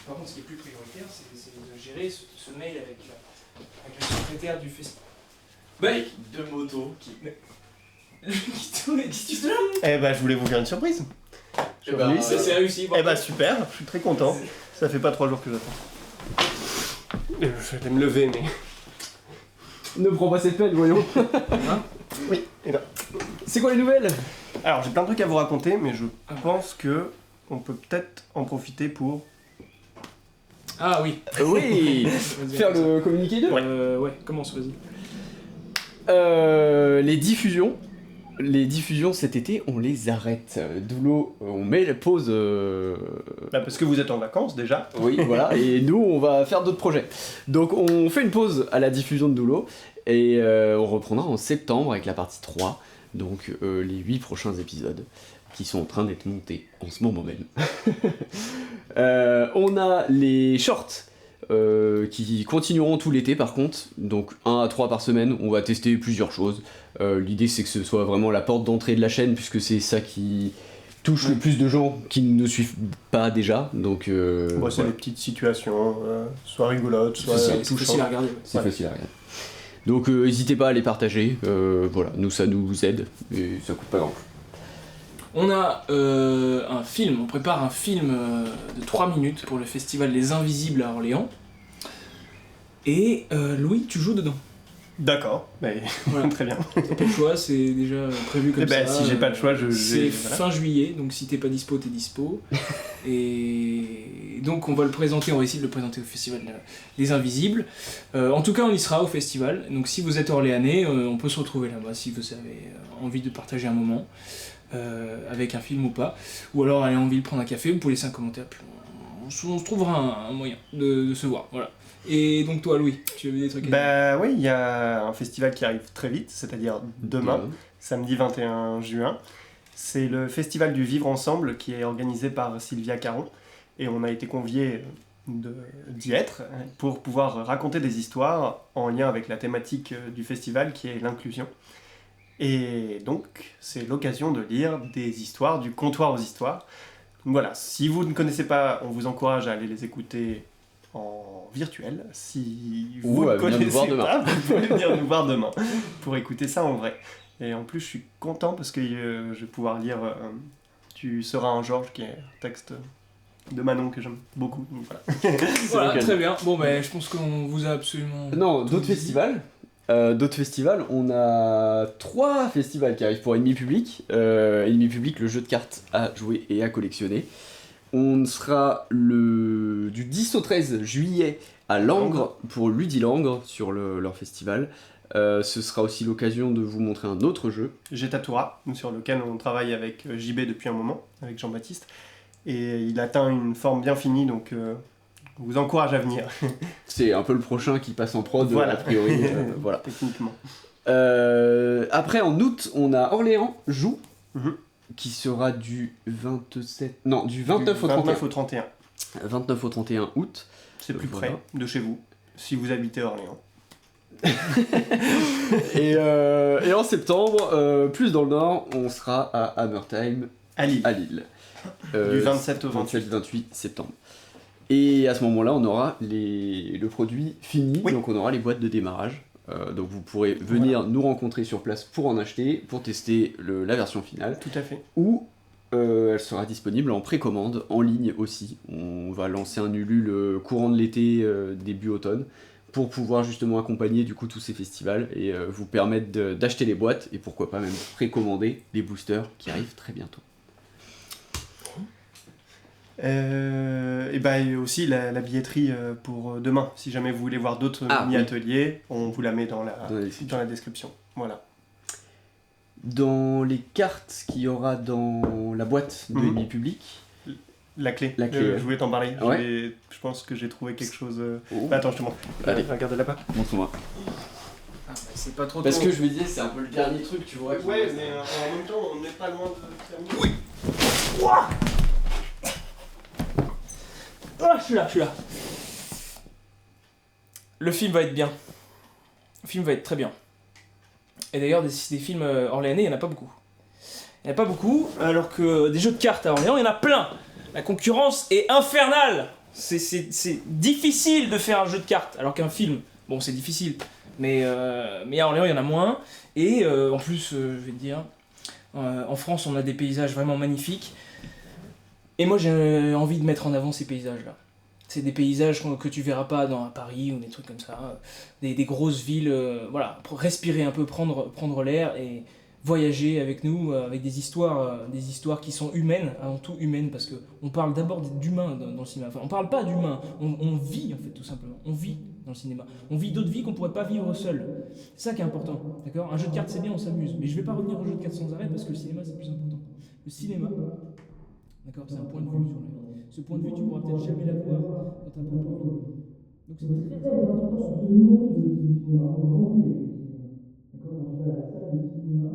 Par contre, ce qui est plus prioritaire, c'est de gérer ce mail avec le secrétaire du festival. Avec deux motos qui... Qu'est-ce que tu là? Eh bah, je voulais vous faire une surprise. C'est réussi. Eh bah, super, je suis très content. Ça fait pas 3 jours que j'attends. Je vais me lever, mais... Ne prends pas cette peine, voyons. Oui, et là. C'est quoi les nouvelles? Alors, j'ai plein de trucs à vous raconter, mais je pense que on peut peut-être en profiter pour... Ah oui. Oui. Vas-y, Faire le communiqué 2. Ouais, commence, vas-y. Les diffusions cet été, on les arrête. Doulo, on met la pause. Bah, parce que vous êtes en vacances, déjà. Oui, voilà. Et nous, on va faire d'autres projets. Donc, on fait une pause à la diffusion de Doulo. Et on reprendra en septembre avec la partie 3. Donc, les 8 prochains épisodes qui sont en train d'être montés en ce moment même. On a les shorts. Qui continueront tout l'été par contre, donc 1 à 3 par semaine, on va tester plusieurs choses. L'idée c'est que ce soit vraiment la porte d'entrée de la chaîne, puisque c'est ça qui touche le plus de gens qui ne nous suivent pas déjà, donc... Bon, c'est voilà. des petites situations, soit rigolotes, soit C'est touchantes. facile à regarder. C'est facile à regarder. Donc n'hésitez pas à les partager, voilà, nous ça nous aide, et ça coûte pas grand chose. On a un film, on prépare un film de 3 minutes pour le festival Les Invisibles à Orléans. Et Louis, tu joues dedans. D'accord, mais Voilà. très bien. T'as pas le choix, c'est déjà prévu comme Eh ben, ça. si j'ai pas le choix, C'est voilà. fin juillet, donc si t'es pas dispo, t'es dispo. Et donc on va le présenter, on va essayer de le présenter au festival Les Invisibles. En tout cas, on y sera au festival. Donc si vous êtes orléanais, on peut se retrouver là-bas si vous avez envie de partager un moment avec un film ou pas. Ou alors aller en ville prendre un café, vous pouvez laisser un commentaire. Puis on se trouvera un moyen de se voir. Voilà. Et donc toi, Louis, tu avais des trucs à dire? Bah oui, il y a un festival qui arrive très vite, c'est-à-dire demain, samedi 21 juin. C'est le festival du Vivre Ensemble qui est organisé par Sylvia Caron. Et on a été conviés d'y être pour pouvoir raconter des histoires en lien avec la thématique du festival qui est l'inclusion. Et donc, c'est l'occasion de lire des histoires, du comptoir aux histoires. Donc voilà, si vous ne connaissez pas, on vous encourage à aller les écouter en virtuel. Si vous ne connaissez pas, vous pouvez venir nous voir demain pour écouter ça en vrai. Et en plus, je suis content parce que je vais pouvoir lire Tu seras un Georges, qui est un texte de Manon que j'aime beaucoup. Donc voilà. Voilà, très bien. Bon, ben, je pense qu'on vous a absolument... Non, tout d'autres dit. festivals. On a 3 festivals qui arrivent pour Ennemi Public. Ennemi Public, le jeu de cartes à jouer et à collectionner. On sera du 10 au 13 juillet à Langres pour Ludilangre sur leur festival. Ce sera aussi l'occasion de vous montrer un autre jeu. Getatura, sur lequel on travaille avec JB depuis un moment, avec Jean-Baptiste. Et il atteint une forme bien finie, donc on vous encourage à venir. C'est un peu le prochain qui passe en prod, Voilà. a priori. Voilà. Techniquement. Après, en août, on a Orléans Joue, Mhm. qui sera du 29 au 31. 29 au 31. 29 au 31 août. C'est plus Voilà. près de chez vous, si vous habitez Orléans. Et en septembre, plus dans le nord, on sera à Hammertime, À Lille, à Lille. du 27 au 28. 27-28 septembre. Et à ce moment-là, on aura le produit fini, Oui. donc on aura les boîtes de démarrage. Donc vous pourrez venir nous rencontrer sur place pour en acheter, pour tester la version finale, Tout à fait. ou elle sera disponible en précommande, en ligne aussi. On va lancer un Ulule courant de l'été, début automne, pour pouvoir justement accompagner du coup tous ces festivals et vous permettre d'acheter les boîtes et pourquoi pas même précommander les boosters qui arrivent très bientôt. Et bah et aussi la billetterie pour demain. Si jamais vous voulez voir d'autres mini-ateliers, on vous la met dans la description. Voilà. Dans les cartes qu'il y aura dans la boîte de Ennemi Public, La clé. La clé, Je voulais t'en parler. Ouais. Je pense que j'ai trouvé quelque chose. Oh. Bah, attends, je te montre. Allez. Regarde là-bas. montre-moi. Ah, bah, c'est pas trop Parce tôt. que je me disais, c'est un peu le dernier truc, tu vois. Ouais, mais en même temps, on n'est pas loin de terminer. Oui. Ah, je suis là. Le film va être bien. Le film va être très bien. Et d'ailleurs, des films orléanais, il n'y en a pas beaucoup. Il n'y en a pas beaucoup, alors que des jeux de cartes à Orléans, il y en a plein. La concurrence est infernale. C'est difficile de faire un jeu de cartes, alors qu'un film, bon, c'est difficile, mais à Orléans, il y en a moins. Et en plus, je vais te dire, en France, on a des paysages vraiment magnifiques. Et moi, j'ai envie de mettre en avant ces paysages-là. C'est des paysages que tu verras pas à Paris ou des trucs comme ça. Des grosses villes, voilà, pour respirer un peu, prendre l'air et voyager avec nous, avec des histoires qui sont humaines, avant tout humaines, parce qu'on parle d'abord d'humain dans le cinéma. Enfin, on parle pas d'humain, on vit en fait, tout simplement. On vit dans le cinéma. On vit d'autres vies qu'on pourrait pas vivre seul. C'est ça qui est important, d'accord? Un jeu de cartes, c'est bien, on s'amuse, mais je vais pas revenir au jeu de cartes sans arrêt parce que le cinéma, c'est plus important. Le cinéma, d'accord, c'est un point de vue sur la vie. Ce point de vue, tu pourras peut-être jamais l'avoir dans ta propre vie. Donc c'est très important. Ce monde du cinéma, on grandit avec le cinéma. D'accord, quand tu vas à la salle de cinéma,